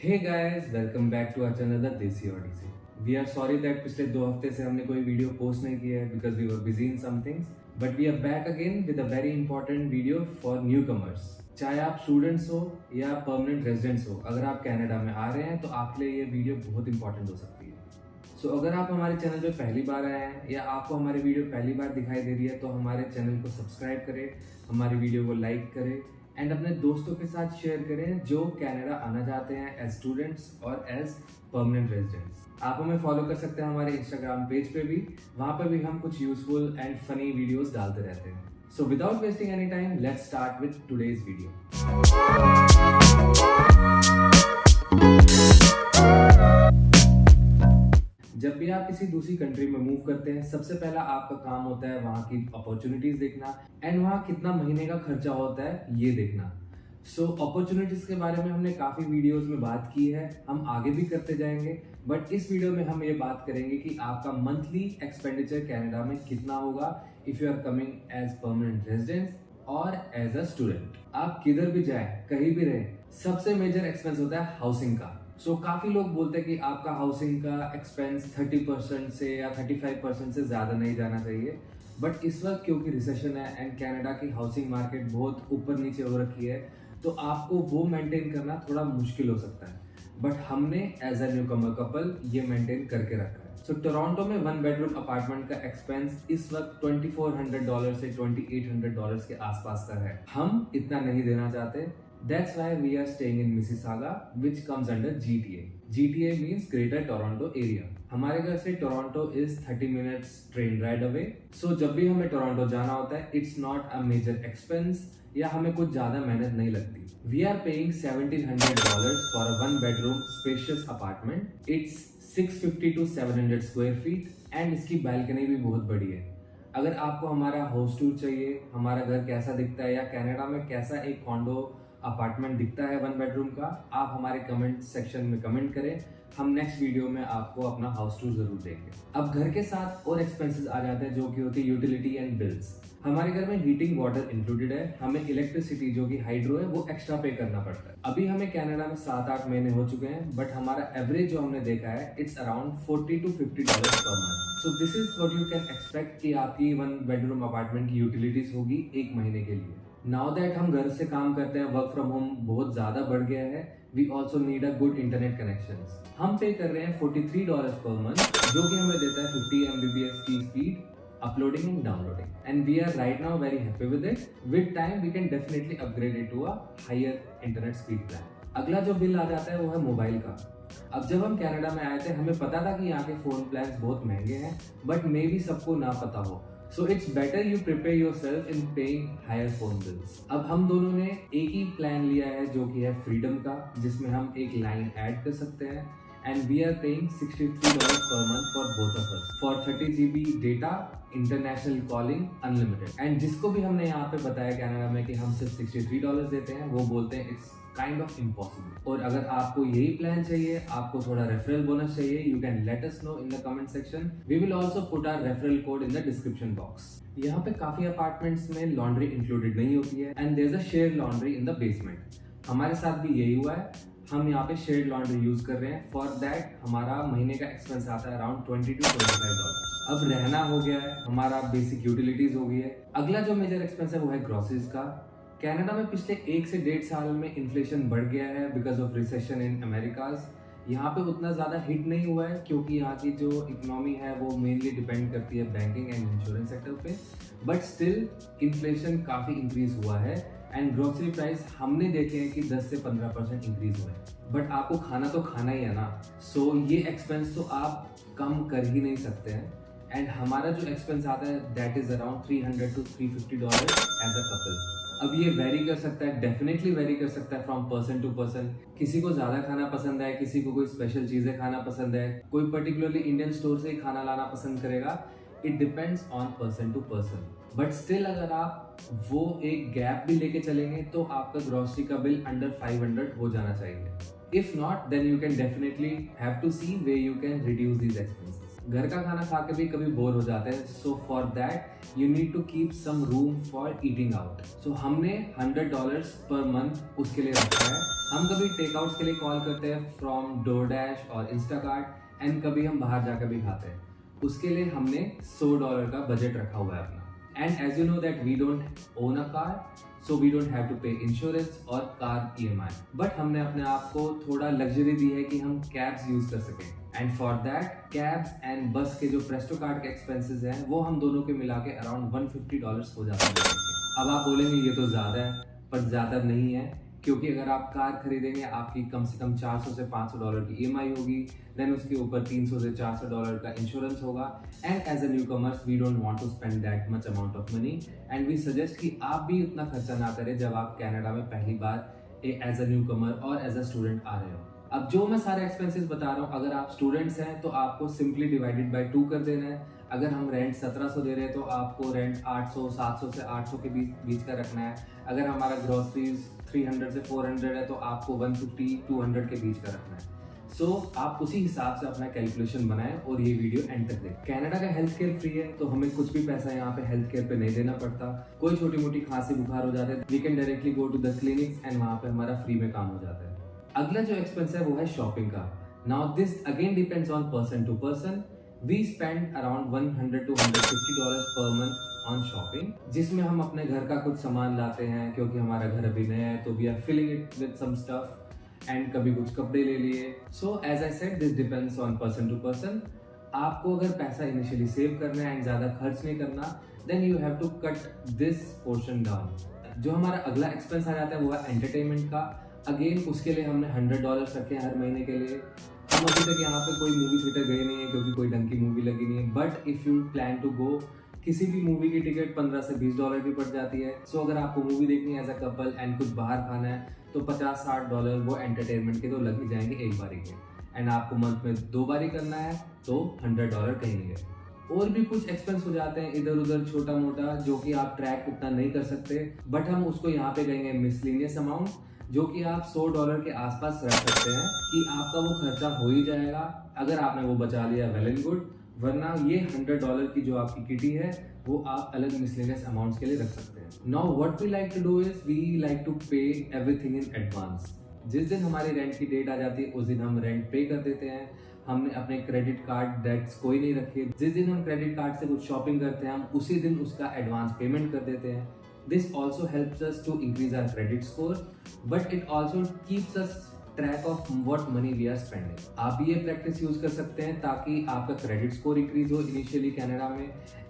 Hey guys, welcome back to our channel the Desi odyssey. We are sorry that पिछले 2 हफ्ते से हमने कोई वीडियो पोस्ट नहीं किया है because we were busy in some things, but we are back again with a very important video for newcomers. चाहे आप स्टूडेंट्स हो या परमानेंट रेजिडेंट्स हो, अगर आप कनाडा में आ रहे हैं तो आपके लिए ये वीडियो बहुत इंपॉर्टेंट हो सकती है। सो अगर आप हमारे चैनल पे पहली बार आए हैं या आपको हमारी वीडियो पहली बार दिखाई दे रही है तो हमारे चैनल को सब्सक्राइब करें, हमारी वीडियो को लाइक करें एंड अपने दोस्तों के साथ शेयर करें जो कनाडा आना चाहते हैं एज स्टूडेंट्स और एज परमानेंट रेजिडेंट्स। आप हमें फॉलो कर सकते हैं हमारे इंस्टाग्राम पेज पे भी, वहां पे भी हम कुछ यूजफुल एंड फनी वीडियोस डालते रहते हैं। So without wasting any time, let's start with today's video. जब भी आप किसी दूसरी कंट्री में मूव करते हैं, सबसे पहला आपका काम होता है वहाँ की अपॉर्चुनिटीज देखना एंड वहाँ कितना महीने का खर्चा होता है ये देखना। सो अपॉर्चुनिटीज के बारे में हमने काफी वीडियोस में बात की है, हम आगे भी करते जाएंगे, बट इस वीडियो में हम ये बात करेंगे कि आपका मंथली एक्सपेंडिचर कनाडा में कितना होगा if you are coming as permanent resident और एज अ स्टूडेंट। आप किधर भी जाए, कहीं भी रहे, सबसे मेजर एक्सपेंस होता है हाउसिंग का। काफी लोग बोलते हैं कि आपका हाउसिंग का एक्सपेंस 30% से या 35% से ज्यादा नहीं जाना चाहिए, बट इस वक्त क्योंकि रिसेशन है एंड कनाडा की हाउसिंग मार्केट बहुत ऊपर नीचे हो रखी है, तो आपको वो मेंटेन करना थोड़ा मुश्किल हो सकता है, बट हमने as a newcomer couple ये मेंटेन करके रखा है। टोरंटो में 1 बेडरूम अपार्टमेंट का एक्सपेंस इस वक्त $2400 से $2800 के आसपास का है। हम इतना नहीं देना चाहते। That's why we are staying in Mississauga, which comes under GTA. GTA means Greater Toronto Area. हमारे घर से Toronto is 30 minutes train ride away. So जब भी हमें टोरंटो जाना होता है, it's not a major expense या हमें कुछ ज्यादा मेहनत नहीं लगती। We are paying $1700 for a 1 bedroom spacious apartment. It's 650 to 700 square feet and इसकी balcony भी बहुत बड़ी है। अगर आपको हमारा हाउस टूर चाहिए, हमारा घर कैसा दिखता है या कनाडा में कैसा एक कॉन्डो अपार्टमेंट दिखता है 1 बेडरूम का, आप हमारे कमेंट सेक्शन में कमेंट करें, हम नेक्स्ट वीडियो में आपको अपना हाउस टूर जरूर देंगे। अब घर के साथ और एक्सपेंसेस आ जाते हैं जो कि होती है यूटिलिटी एंड बिल्स। हमारे घर में हीटिंग वाटर इंक्लूडेड है, हमें इलेक्ट्रिसिटी जो कि हाइड्रो है वो एक्स्ट्रा पे करना पड़ता है। अभी हमें कनाडा में 7-8 महीने हो चुके हैं, बट हमारा एवरेज जो हमने देखा है it's around $40 to $50 per month. So this is what you can expect कि आपकी 1 बेडरूम अपार्टमेंट की यूटिलिटीज होगी एक महीने के लिए। नाउ दैट हम घर से काम करते हैं, वर्क फ्रॉम होम बहुत ज्यादा बढ़ गया है, we also need a good internet connection. हम पे कर रहे हैं $43 पर मंथ, जो कि हमें देता है 50 Mbps की speed uploading and downloading, and we are right now very happy with it. With time we can definitely upgrade it to a higher internet speed plan. अगला जो बिल आ जाता है वो है मोबाइल का। अब जब हम कनाडा में आए थे, हमें पता था कि यहाँ के फोन प्लान्स बहुत महंगे हैं, बट मे भी सबको ना पता हो। So it's better you prepare yourself in paying higher phone bills. अब हम दोनों ने एक ही प्लान लिया है जो कि है फ्रीडम का, जिसमें हम एक लाइन ऐड कर सकते हैं and we are paying $63 per month for both of us for 30 GB data, international calling, unlimited. And जिसको भी हमने यहाँ पे बताया कनाडा में कि हम सिर्फ $63 देते हैं, वो बोलते हैं इट्स काइंड ऑफ इम्पॉसिबल। और अगर आपको यही प्लान चाहिए, आपको थोड़ा रेफरल बोनस चाहिए, you can let us know in the comment section. We will also put our referral code in the description box. यहाँ पे काफी अपार्टमेंट्स में लॉन्ड्री इंक्लूडेड नहीं होती है and there is a shared laundry in the basement. हमारे साथ भी यही हुआ है, हम यहाँ पे शेयर्ड लॉन्ड्री यूज कर रहे हैं। फॉर दैट हमारा महीने का एक्सपेंस आता है अराउंड $20 to $25। अब रहना हो गया है, हमारा बेसिक यूटिलिटीज हो गई है। अगला जो मेजर एक्सपेंस है वो है ग्रोसरीज का। कनाडा में पिछले 1 से 1.5 साल में इन्फ्लेशन बढ़ गया है because of recession in Americas. यहाँ पे उतना ज्यादा हिट नहीं हुआ है क्योंकि यहाँ की जो इकोनॉमी है वो मेनली डिपेंड करती है बैंकिंग एंड इंश्योरेंस सेक्टर पे, बट स्टिल इन्फ्लेशन काफी इंक्रीज हुआ है एंड ग्रोसरी प्राइस हमने देखे हैं कि 10 से 15% इंक्रीज हुए हैं। बट आपको खाना तो खाना ही है ना, सो ये एक्सपेंस तो आप कम कर ही नहीं सकते हैं। एंड हमारा जो एक्सपेंस आता है that is around $300 to $350 as a couple. अब ये वेरी कर सकता है, डेफिनेटली वेरी कर सकता है फ्रॉम पर्सन टू पर्सन। किसी को ज्यादा खाना पसंद है, किसी को कोई स्पेशल चीजें खाना पसंद है, कोई पर्टिकुलरली इंडियन स्टोर से ही खाना लाना पसंद करेगा। It depends on person to person, but still अगर आप वो एक गैप भी लेके चलेंगे तो आपका ग्रोसरी का बिल अंडर 500 हो जाना चाहिए। If not, then you can definitely have to see way you can reduce these expenses. घर का खाना खा के भी कभी बोर हो जाते हैं, so for that you need to keep some room for eating out. So हमने $100 पर मंथ उसके लिए रखा है। हम कभी टेक आउट्स के लिए कॉल करते हैं फ्रॉम डोरडैश और इंस्टाकार्ट, एंड कभी हम बाहर जाकर भी खाते हैं। उसके लिए हमने $100 का बजट रखा हुआ है अपना। And as you know that we don't own a car, so we don't have to pay insurance और कार EMI, बट हमने अपने आप को थोड़ा लग्जरी दी है कि हम कैब्स यूज कर सकें। And for that cabs and बस के जो प्रेस्टो कार्ड के एक्सपेंसेस हैं वो हम दोनों के मिला के अराउंड $150 हो जाते हैं। अब आप बोलेंगे ये तो ज़्यादा है, पर ज़्यादा नहीं है, क्योंकि अगर आप कार खरीदेंगे आपकी कम से कम $400 से $500 की EMI होगी, देन उसके ऊपर $300 से $400 का इंश्योरेंस होगा। And as a newcomers we don't want to spend that much amount of money, and we suggest कि आप भी उतना खर्चा ना करें जब आप कनाडा में पहली बार एज अ न्यू कमर और एज अ स्टूडेंट आ रहे हो। अब जो मैं सारे एक्सपेंसेस बता रहा हूँ, अगर आप स्टूडेंट्स हैं तो आपको सिंपली डिवाइडेड बाय 2 कर देना है। अगर हम रेंट 1700 दे रहे हैं तो आपको रेंट 800 700 से 800 के बीच का रखना है। अगर हमारा ग्रोसरीज 300 से 400 है तो आपको 150 200 के बीच का रखना है। सो आप उसी हिसाब से अपना कैलकुलेशन बनाएं और ये वीडियो एंड तक देखें। कनाडा का हेल्थ केयर फ्री है, तो हमें कुछ भी पैसा यहाँ पे हेल्थ केयर पे नहीं देना पड़ता। कोई छोटी मोटी खांसी बुखार हो जाता है, we can directly go to the clinics and वहाँ पे हमारा फ्री में काम हो जाता है। अगला जो एक्सपेंस है वो है शॉपिंग का। Now this again depends on person to person. We spend around $100 to $150 per month on shopping, जिसमें हम अपने घर का कुछ सामान लाते हैं क्योंकि हमारा घर अभी नया है, तो we are filling it with some stuff, and कभी कुछ कपड़े ले लिए। So as I said this depends on person to person. आपको अगर पैसा इनिशियली सेव करना है एंड ज्यादा खर्च नहीं करना, then you have to cut this portion down. जो हमारा अगला एक्सपेंस आ जाता है वो है एंटरटेनमेंट का। अगेन उसके लिए हमने $100 रखे हैं हर महीने के लिए। हम अभी तक यहाँ पे कोई मूवी थिएटर गए नहीं है क्योंकि कोई ढंग की मूवी लगी नहीं है, but if you plan to go, किसी भी मूवी की टिकट $15 से $20 की पड़ जाती है। सो अगर आपको मूवी देखनी है एज अ कपल एंड कुछ बाहर खाना है तो $50-60 वो एंटरटेनमेंट के तो लग ही जाएंगे एक बारी के। एंड आपको मंथ में 2 बारी करना है तो $100 कहीं नहीं गए। और भी कुछ एक्सपेंस हो जाते हैं इधर उधर छोटा मोटा, जो कि आप ट्रैक उतना नहीं कर सकते, बट हम उसको यहाँ पे कहेंगे मिसलिनियस अमाउंट, जो कि आप $100 के आसपास रख सकते हैं कि आपका वो खर्चा हो ही जाएगा। अगर आपने वो बचा लिया वेल एंड गुड, वरना ये $100 की जो आपकी किटी है वो आप अलग मिसलेनियस अमाउंट्स के लिए रख सकते हैं। Now what we like to do is we like to pay everything in advance. जिस दिन हमारी रेंट की डेट आ जाती है उस दिन हम रेंट पे कर देते हैं। हमने अपने क्रेडिट कार्ड डेट्स कोई नहीं रखे। जिस दिन हम क्रेडिट कार्ड से कुछ शॉपिंग करते हैं हम उसी दिन उसका एडवांस पेमेंट कर देते हैं। This also helps us to increase our credit score, but it also keeps us track of what money we are spending. आप भी ये प्रैक्टिस यूज कर सकते हैं ताकि आपका क्रेडिट स्कोर इंक्रीज हो इनिशियली कनाडा में,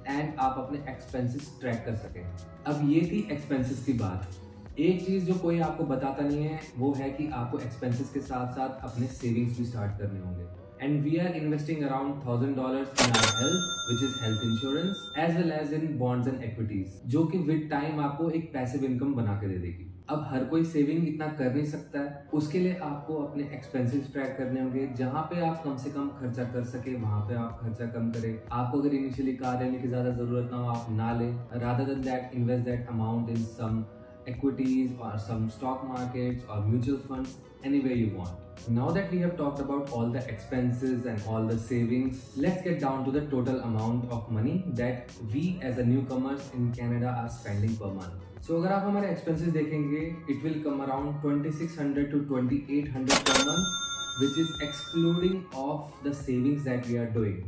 एंड आप अपने एक्सपेंसेस ट्रैक कर सकें। अब ये थी एक्सपेंसेस की बात। एक चीज जो कोई आपको बताता नहीं है वो है कि आपको एक्सपेंसेस के साथ साथ अपने सेविंग्स भी स्टार्ट करने होंगे। And we are investing around $1,000 in our health, which is health insurance, as well as in bonds and equities, जो कि with time आपको एक पैसिव इनकम बना के दे देगी। अब हर कोई सेविंग इतना कर नहीं सकता है, उसके लिए आपको अपने एक्सपेंसेस ट्रैक करने होंगे। जहाँ पे आप कम से कम खर्चा कर सके वहाँ पे आप खर्चा कम करें। आपको अगर इनिशियली कार लेने की ज्यादा जरूरत ना हो आप ना लें, rather than that invest that amount in some equities or some stock markets or mutual funds, anywhere you want. Now that we have talked about all the expenses and all the savings, let's get down to the total amount of money that we as a newcomers in Canada are spending per month. So अगर आप हमारे expenses देखेंगे, it will come around $2,600 to $2,800 per month, which is excluding of the savings that we are doing.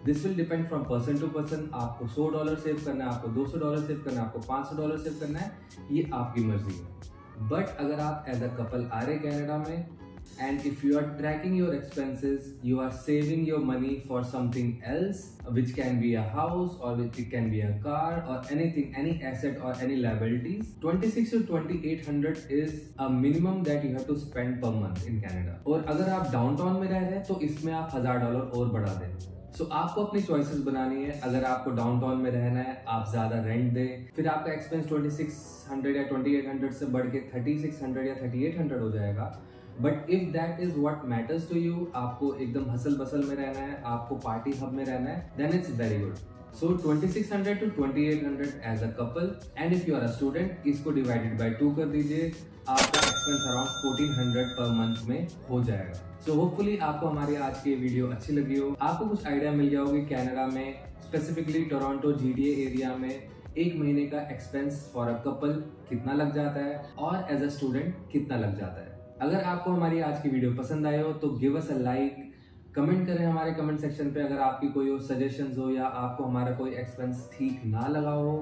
This will depend from person to person. आपको $100 save करना है, आपको $200 save करना है, आपको $500 सेव करना है, ये आपकी मर्जी है। बट अगर आप एज अ कपल आ रहे कनाडा में, and if you are tracking your expenses, you are saving your money for something else, which can be a house or which can be a car or anything, any asset or any liabilities. 26 to 2,800 is a minimum that you have to spend per month in Canada. और अगर आप downtown में रह रहे हैं तो इसमें आप $1,000 और बढ़ा दें। सो आपको अपनी चॉइसेस बनानी है। अगर आपको डाउनटाउन में रहना है आप ज्यादा रेंट दें, फिर आपका एक्सपेंस 2600 या 2,800 से बढ़ के 3,600 या 3,800 हो जाएगा। But if that is what matters to you, आपको एकदम हसल बसल में रहना है, आपको पार्टी हब में रहना है, then it's very good. So 2600 to 2800 as a couple, and if you are a student, इसको divided by 2 कर दीजिए, आपका एक्सपेंस अराउंड 1400 पर मंथ में हो जाएगा। सो होपफुली आपको हमारी आज की वीडियो अच्छी लगी हो, आपको कुछ आइडिया मिल गया होगा कनाडा में, स्पेसिफिकली टोरंटो GTA एरिया में एक महीने का एक्सपेंस फॉर अ कपल कितना लग जाता है और एज अ स्टूडेंट कितना लग जाता है। अगर आपको हमारी आज की वीडियो पसंद आए हो तो give us a like, comment करें हमारे कमेंट सेक्शन पे अगर आपकी कोई सजेशंस हो या आपको हमारा कोई एक्सपेंस ठीक ना लगा हो।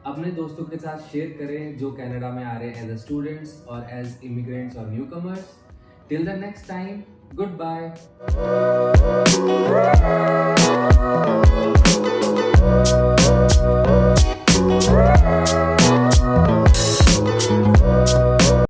अपने दोस्तों के साथ शेयर करें जो कनाडा में आ रहे हैं एज अ स्टूडेंट्स और एज इमिग्रेंट्स और newcomers. Till the next time, good bye.